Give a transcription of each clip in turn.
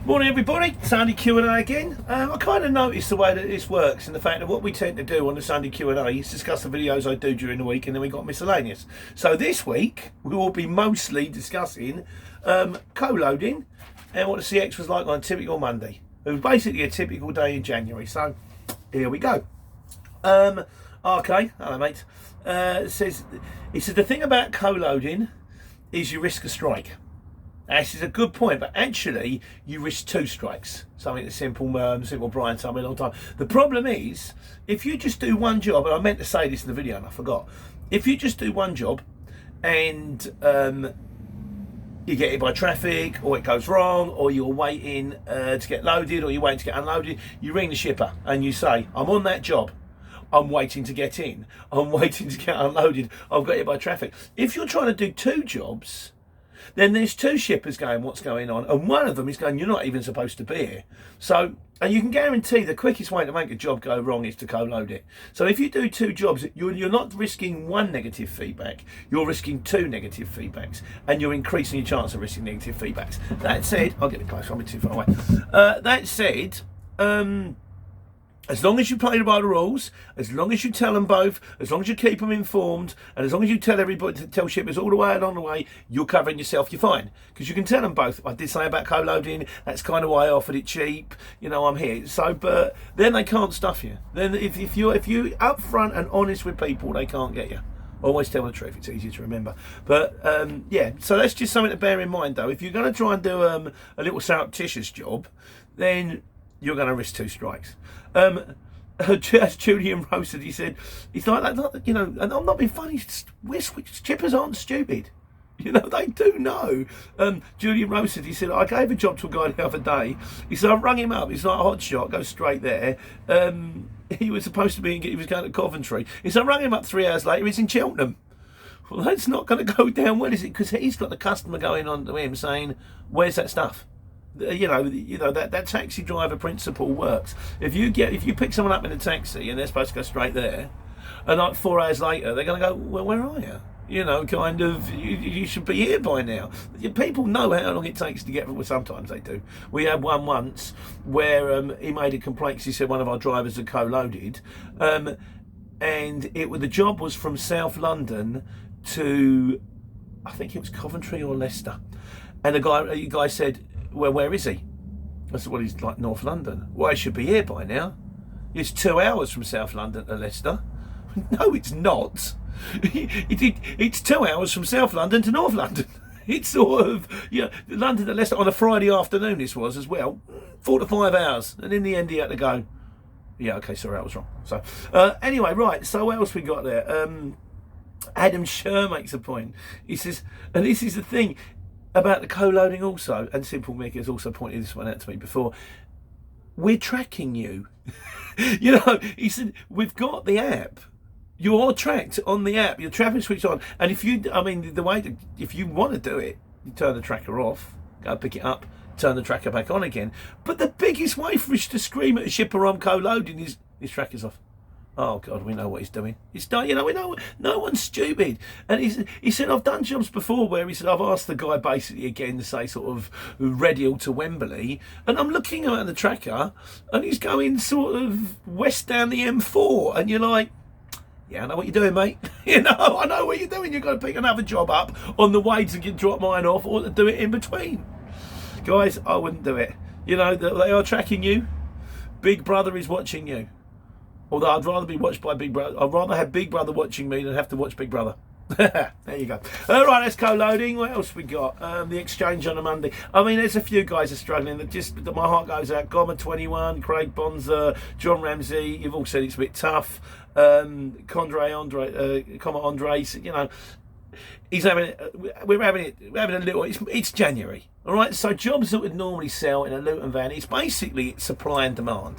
Morning everybody, Sunday Q&A again. I kind of noticed the way that this works and the fact that what we tend to do on the Sunday Q&A is discuss the videos I do during the week, and then we got miscellaneous. So this week we will be mostly discussing co-loading and what the CX was like on a typical Monday. It was basically a typical day in January, so here we go. Okay, hello mate. It says the thing about co-loading is you risk a strike. This is a good point, but actually you risk two strikes. Something that's simple Brian told me a long time. The problem is, if you just do one job, and I meant to say this in the video and I forgot, if you just do one job and you get hit by traffic, or it goes wrong, or you're waiting to get loaded, or you're waiting to get unloaded, you ring the shipper and you say, I'm on that job, I'm waiting to get in, I'm waiting to get unloaded, I've got hit by traffic. If you're trying to do two jobs, then there's two shippers going, what's going on? And one of them is going, you're not even supposed to be here. So, and you can guarantee the quickest way to make a job go wrong is to co-load it. So if you do two jobs, you're not risking one negative feedback, you're risking two negative feedbacks, and you're increasing your chance of risking negative feedbacks. That said, I'll get it closer, I'm too far away. That said, as long as you play by the rules, as long as you tell them both, as long as you keep them informed, and as long as you tell everybody, tell shippers all the way along the way, you're covering yourself, you're fine. Because you can tell them both. I did say about co-loading, that's kind of why I offered it cheap, you know, I'm here. So, but then they can't stuff you. Then if you're upfront and honest with people, they can't get you. Always tell the truth, it's easier to remember. But yeah, so that's just something to bear in mind though. If you're going to try and do a little surreptitious job, then you're going to risk two strikes. As Julian Rose said, he said, it's like that, you know, and I'm not being funny, shippers aren't stupid. You know, they do know. Julian Rose said, he said, I gave a job to a guy the other day. He said, I rung him up. He's like a hot shot, go straight there. He was supposed to he was going to Coventry. He said, I rung him up 3 hours later, he's in Cheltenham. Well, that's not going to go down well, is it? Because he's got the customer going on to him saying, where's that stuff? You know that taxi driver principle works. If you pick someone up in a taxi and they're supposed to go straight there, and like 4 hours later they're going to go, well, where are you? You know, kind of, you should be here by now. People know how long it takes to get. Well, sometimes they do. We had one once where he made a complaint because he said one of our drivers had co-loaded, and the job was from South London to, I think it was Coventry or Leicester, and the guy said, well, where is he? I said, well, he's like North London. Well, he should be here by now. It's 2 hours from South London to Leicester. No, it's not. It's 2 hours from South London to North London. It's sort of, you know, London to Leicester on a Friday afternoon, this was as well. 4 to 5 hours. And in the end, he had to go, yeah, okay, sorry, I was wrong. So, anyway, right, so what else we got there? Adam Scher makes a point. He says, and this is the thing, about the co-loading also, and Simple Mick has also pointed this one out to me before, we're tracking you. You know, he said, we've got the app. You're tracked on the app. Your traffic switch on. And if you want to do it, you turn the tracker off, go pick it up, turn the tracker back on again. But the biggest way for us to scream at a shipper on co-loading is his tracker's off. Oh God, we know what he's doing. It's done, you know. We know no one's stupid. And he said, I've done jobs before where he said I've asked the guy basically again to say sort of Redhill to Wembley, and I'm looking at the tracker, and he's going sort of west down the M4, and you're like, yeah, I know what you're doing, mate. You know, I know what you're doing. You've got to pick another job up on the way to drop mine off, or to do it in between. Guys, I wouldn't do it. You know, they are tracking you. Big Brother is watching you. Although I'd rather be watched by Big Brother. I'd rather have Big Brother watching me than have to watch Big Brother. There you go. All right, that's co-loading. What else we got? The exchange on a Monday. I mean, there's a few guys are struggling. That my heart goes out. Goma 21, Craig Bonza, John Ramsey. You've all said it's a bit tough. Comet Andres. You know, we're having a little. It's January. All right, so jobs that would normally sell in a Luton van, it's basically supply and demand.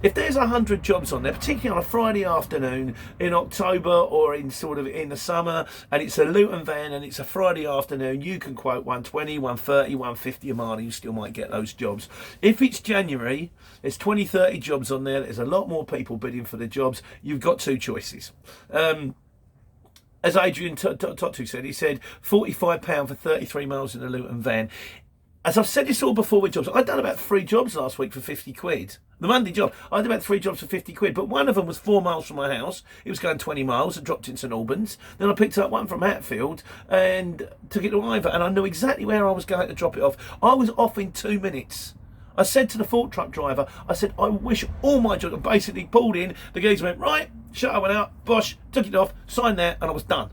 If there's 100 jobs on there, particularly on a Friday afternoon in October or in the summer, and it's a Luton van and it's a Friday afternoon, you can quote 120, 130, 150 a mile, and you still might get those jobs. If it's January, there's 20, 30 jobs on there, there's a lot more people bidding for the jobs, you've got two choices. As Adrian Totu said, he said £45 for 33 miles in a Luton van. as I've said this all before with jobs, I'd done about 3 jobs last week for 50 quid. The Monday job, I did about 3 jobs for 50 quid, but one of them was 4 miles from my house. It was going 20 miles. I dropped it in St Albans. Then I picked up one from Hatfield and took it to Ivor, and I knew exactly where I was going to drop it off. I was off in 2 minutes. I said to the fork truck driver, I said, I wish all my jobs, basically pulled in, the geezer went, right, shutter went out, bosh, took it off, signed there, and I was done.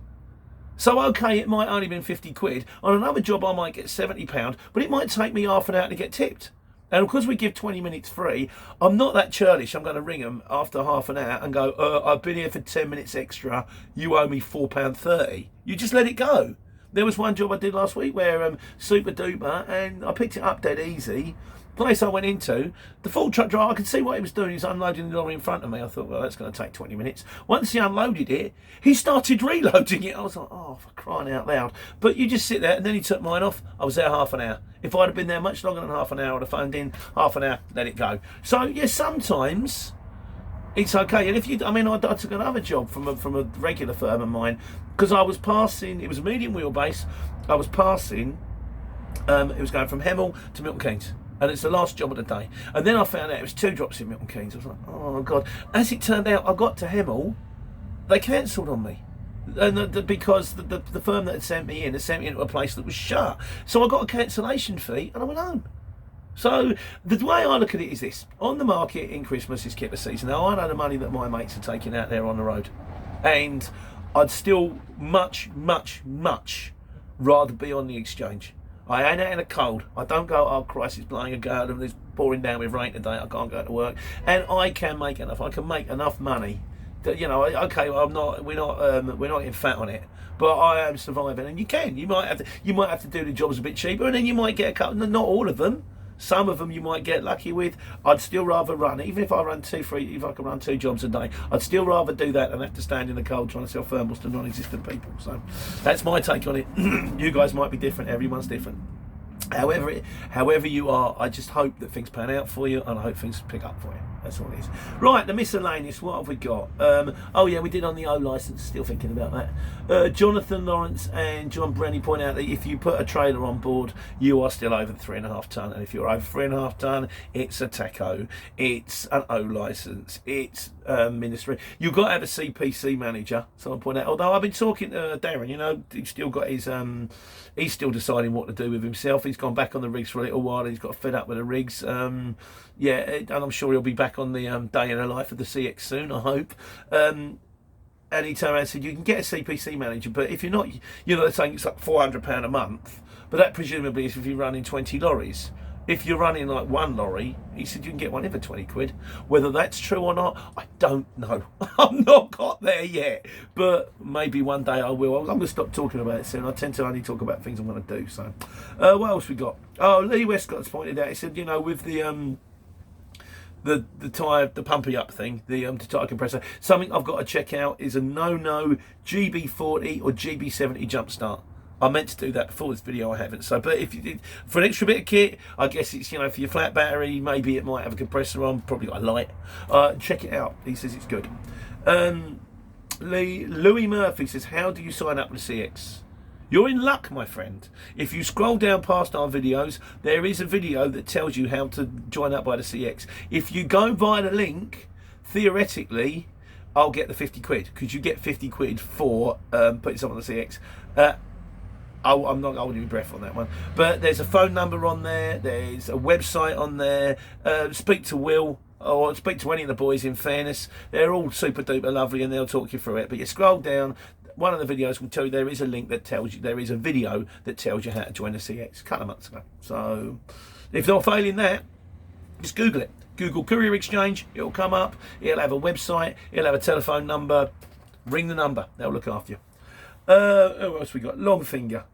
So, okay, it might only been 50 quid. On another job, I might get £70, but it might take me half an hour to get tipped. And because we give 20 minutes free, I'm not that churlish. I'm going to ring them after half an hour and go, I've been here for 10 minutes extra. You owe me £4.30. You just let it go. There was one job I did last week where super duper, and I picked it up dead easy. Place I went into, the fork truck driver, I could see what he was doing. He was unloading the lorry in front of me. I thought, well, that's going to take 20 minutes. Once he unloaded it, he started reloading it. I was like, oh, for crying out loud. But you just sit there, and then he took mine off. I was there half an hour. If I'd have been there much longer than half an hour, I'd have phoned in, half an hour, let it go. So, yeah, sometimes it's okay. And if you, I mean, I took another job from a regular firm of mine because I was passing, it was a medium wheelbase. I was passing, it was going from Hemel to Milton Keynes. And it's the last job of the day. And then I found out it was 2 drops in Milton Keynes. I was like, oh, God. As it turned out, I got to Hemel. They cancelled on me. And because the firm that had sent me into a place that was shut. So I got a cancellation fee and I went home. So the way I look at it is this. On the market in Christmas is kipper season. Now, I know the money that my mates are taking out there on the road. And I'd still much, much, much rather be on the exchange. I ain't out in the cold. I don't go, oh Christ, it's blowing a gale and it's pouring down with rain today, I can't go to work. And I can make enough. I can make enough money that, you know, okay, we're not getting fat on it, but I am surviving. And you can. You might have to do the jobs a bit cheaper, and then you might get a couple, not all of them. Some of them you might get lucky with. I'd still rather run, even if I run if I can run 2 jobs a day, I'd still rather do that than have to stand in the cold trying to sell thermals to non-existent people. So that's my take on it. You guys might be different. Everyone's different. However you are, I just hope that things pan out for you, and I hope things pick up for you. That's all it is. Right, the miscellaneous, what have we got? Oh yeah, we did on the O licence, still thinking about that. Jonathan Lawrence and John Brenny point out that if you put a trailer on board, you are still over the 3.5 tonne, and if you're over 3.5 tonne, it's a TECO, it's an O licence, it's ministry. You've got to have a CPC manager, someone point out. Although I've been talking to Darren, you know, he's still got his, he's still deciding what to do with himself. He's gone back on the rigs for a little while, he's got fed up with the rigs. Yeah, and I'm sure he'll be back on the day in the life of the CX soon, I hope. And he turned around and said, you can get a CPC manager, but if you're not, you know, they're saying it's like £400 a month, but that presumably is if you're running 20 lorries. If you're running like 1 lorry, he said you can get one in for 20 quid. Whether that's true or not, I don't know. I've not got there yet, but maybe one day I will. I'm going to stop talking about it soon. I tend to only talk about things I'm going to do. So, what else we got? Oh, Lee Westcott's pointed out. He said, you know, with the tyre, the pumpy up thing, the tyre compressor, something I've got to check out is a no GB40 or GB70 jump start. I meant to do that before this video, I haven't. So, but if you did for an extra bit of kit, I guess it's, you know, for your flat battery, maybe it might have a compressor on, probably got a light. Check it out. He says it's good. Louis Murphy says, how do you sign up with CX? You're in luck, my friend. If you scroll down past our videos, there is a video that tells you how to join up by the CX. If you go via the link, theoretically, I'll get the 50 quid, because you get 50 quid for putting something on the CX. I'm not holding my breath on that one. But there's a phone number on there. There's a website on there. Speak to Will or speak to any of the boys, in fairness. They're all super duper lovely and they'll talk you through it. But you scroll down, one of the videos will tell you there is a link that tells you, there is a video that tells you how to join the CX a couple of months ago. So if not failing that, just Google it. Google Courier Exchange, it'll come up. It'll have a website, it'll have a telephone number. Ring the number, they'll look after you. Who else we got? Longfinger.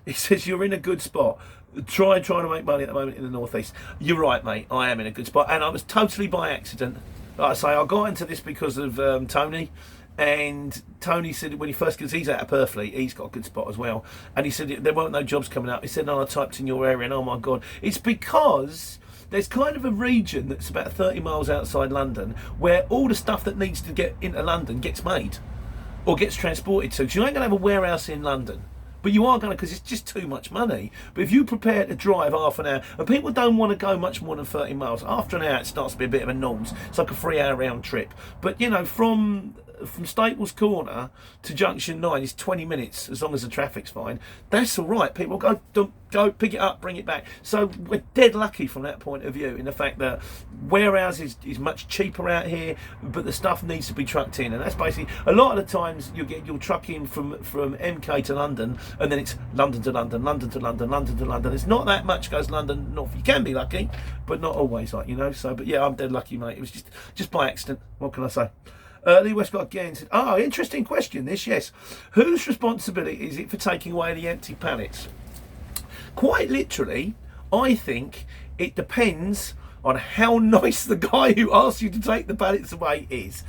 He says, you're in a good spot. Trying to make money at the moment in the northeast. You're right, mate. I am in a good spot. And I was totally by accident. Like I say, I got into this because of Tony. And Tony said when he first, because he's out of Purfleet, he's got a good spot as well. And he said there weren't no jobs coming up. He said, no, I typed in your area and oh my God. It's because there's kind of a region that's about 30 miles outside London where all the stuff that needs to get into London gets made or gets transported to. Because you ain't going to have a warehouse in London But you are going to, because it's just too much money. But if you prepare to drive half an hour, and people don't want to go much more than 30 miles, after an hour it starts to be a bit of a nonce. It's like a 3-hour round trip. But, you know, from Staples Corner to Junction 9 is 20 minutes, as long as the traffic's fine. That's all right. People go pick it up, bring it back. So we're dead lucky from that point of view, in the fact that warehouse is much cheaper out here, but the stuff needs to be trucked in. And that's basically, a lot of the times you'll truck in from MK to London, and then it's London to London, London to London, London to London. It's not that much goes London north. You can be lucky, but not always, like, you know. So, but yeah, I'm dead lucky, mate. It was just by accident. What can I say? Lee Westcott again said, interesting question this, yes. Whose responsibility is it for taking away the empty pallets? Quite literally, I think it depends on how nice the guy who asks you to take the pallets away is.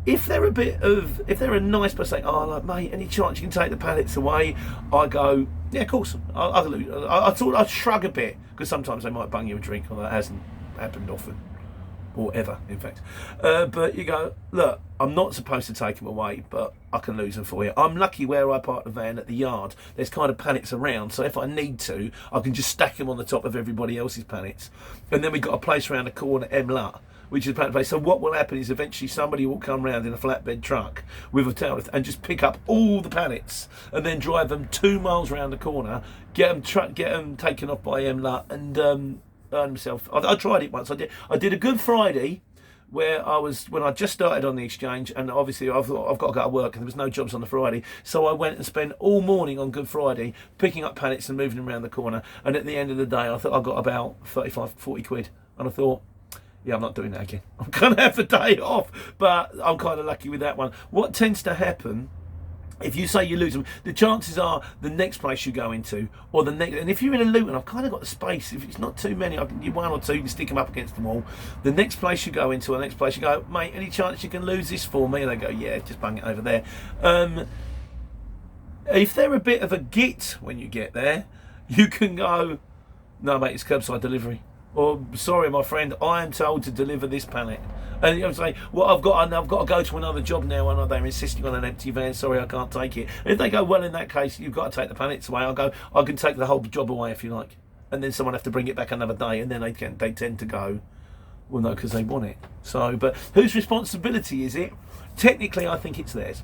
If they're a nice person saying, like, mate, any chance you can take the pallets away? I go, yeah, of course. I'd shrug a bit, because sometimes they might bung you a drink, although that hasn't happened often. Or ever, in fact. But you go, look, I'm not supposed to take them away, but I can lose them for you. I'm lucky where I park the van at the yard. There's kind of pallets around, so if I need to, I can just stack them on the top of everybody else's pallets. And then we've got a place around the corner, M-Lut, which is a pallet place. So what will happen is eventually somebody will come round in a flatbed truck with a towel and just pick up all the pallets and then drive them 2 miles round the corner, get them taken off by M-Lut, and earn himself. I tried it once. I did a Good Friday when I just started on the exchange, and obviously I've got to go to work and there was no jobs on the Friday, so I went and spent all morning on Good Friday picking up pallets and moving them around the corner, and at the end of the day I thought I got about 35-40 quid, and I thought, yeah, I'm not doing that again. I'm going to have a day off, but I'm kind of lucky with that one. What tends to happen, if you say you lose them, the chances are the next place you go into, or the next, and if you're in a Luton, I've kind of got the space. If it's not too many, I can, one or two, you can stick them up against the wall. The next place you go into, or the next place you go, mate, any chance you can lose this for me? And they go, yeah, just bang it over there. If they're a bit of a git when you get there, you can go, no, mate, it's curbside delivery. Or, sorry, my friend, I am told to deliver this pallet. And you know, say, well, I've got to go to another job now, and they're insisting on an empty van. Sorry, I can't take it. And if they go, well, in that case, you've got to take the pallets away. I'll go, I can take the whole job away if you like. And then someone have to bring it back another day, and then they tend to go, well, no, because they want it. So, but whose responsibility is it? Technically, I think it's theirs,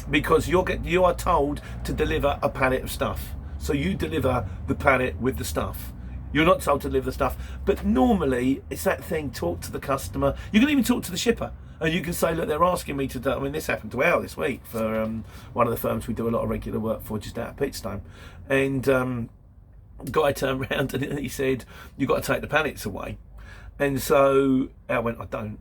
because you are told to deliver a pallet of stuff. So you deliver the pallet with the stuff. You're not told to deliver the stuff, but normally it's that thing, talk to the customer. You can even talk to the shipper, and you can say, look, they're asking me to do, I mean, this happened to Al this week for one of the firms we do a lot of regular work for just out of Pitstone. And the guy turned around and he said, you've got to take the pallets away. And so Al went, I don't.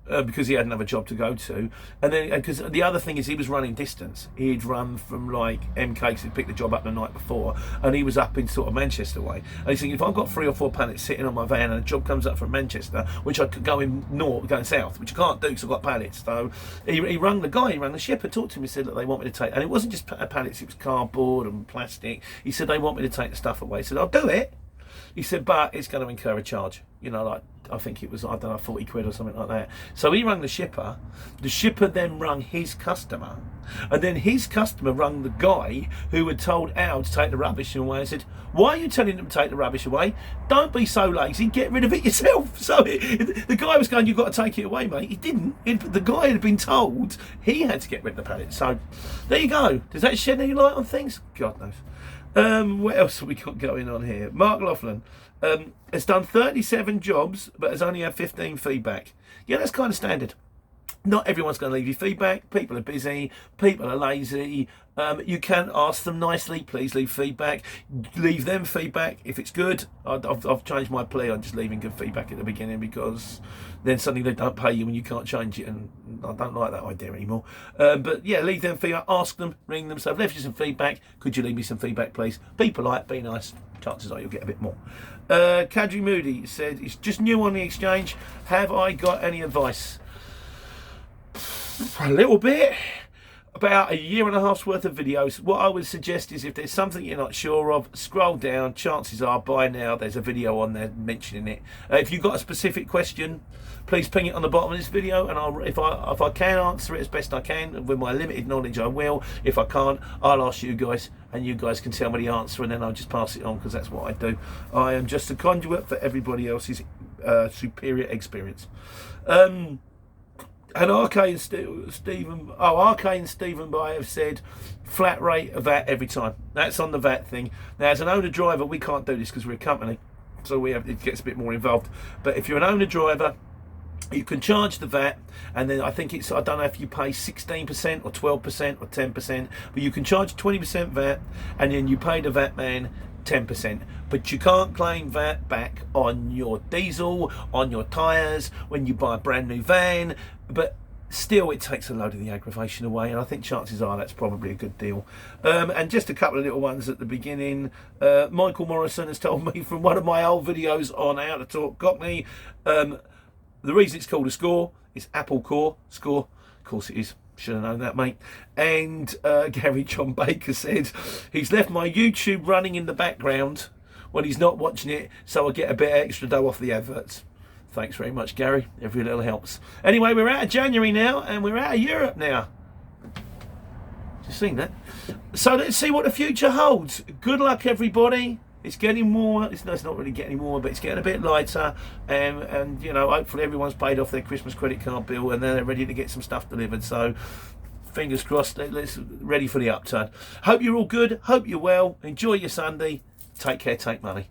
Because he had another job to go to, and then because the other thing is he was running distance. He'd run from like MK, he'd picked the job up the night before, and he was up in sort of Manchester way. And he's thinking, if I've got 3 or 4 pallets sitting on my van and a job comes up from Manchester, which I could go in north, going south, which I can't do because I've got pallets. So he rang the shipper, talked to him, he said, look, they want me to take, and it wasn't just pallets, it was cardboard and plastic. He said, they want me to take the stuff away. He said, I'll do it. He said, but it's going to incur a charge. You know, like, I think it was, I don't know, 40 quid or something like that. So he rang the shipper. The shipper then rang his customer. And then his customer rang the guy who had told Al to take the rubbish away and said, why are you telling them to take the rubbish away? Don't be so lazy, get rid of it yourself. So the guy was going, you've got to take it away, mate. He didn't. The guy had been told he had to get rid of the pallet. So there you go. Does that shed any light on things? God knows. What else have we got going on here? Mark Laughlin has done 37 jobs, but has only had 15 feedback. Yeah, that's kind of standard. Not everyone's going to leave you feedback. People are busy. People are lazy. You can ask them nicely, please leave feedback. Leave them feedback if it's good. I've changed my plea on just leaving good feedback at the beginning, because then suddenly they don't pay you and you can't change it, and I don't like that idea anymore. But yeah, leave them feedback, ask them, ring them, say, I've left you some feedback, could you leave me some feedback please? Be polite, be nice, chances are you'll get a bit more. Kadri Moody said, it's just new on the exchange, have I got any advice? A little bit. about a year and a half's worth of videos. What I would suggest is if there's something you're not sure of, scroll down. Chances are by now there's a video on there mentioning it. If you've got a specific question, please ping it on the bottom of this video, and if I can answer it as best I can with my limited knowledge, I will. If I can't, I'll ask you guys, and you guys can tell me the answer, and then I'll just pass it on, because that's what I do. I am just a conduit for everybody else's superior experience. And RK and Stephen By have said flat rate of VAT every time. That's on the VAT thing. Now, as an owner driver, we can't do this because we're a company, so it gets a bit more involved. But if you're an owner driver, you can charge the VAT, and then I don't know if you pay 16% or 12% or 10%, but you can charge 20% VAT, and then you pay the VAT man 10%, but you can't claim VAT back on your diesel, on your tyres, when you buy a brand new van. But still, it takes a load of the aggravation away, and I think chances are that's probably a good deal. And just a couple of little ones at the beginning. Michael Morrison has told me from one of my old videos on how to talk Cockney, the reason it's called a score is Apple Core. Score, of course it is. Should have known that, mate. And Gary John Baker said he's left my YouTube running in the background when he's not watching it, so I get a bit extra dough off the adverts. Thanks very much, Gary. Every little helps. Anyway, we're out of January now, and we're out of Europe now. Just seen that. So let's see what the future holds. Good luck, everybody. It's getting warmer. It's not really getting warmer, but it's getting a bit lighter. And you know, hopefully everyone's paid off their Christmas credit card bill, and then they're ready to get some stuff delivered. So fingers crossed. Let's ready for the upturn. Hope you're all good. Hope you're well. Enjoy your Sunday. Take care. Take money.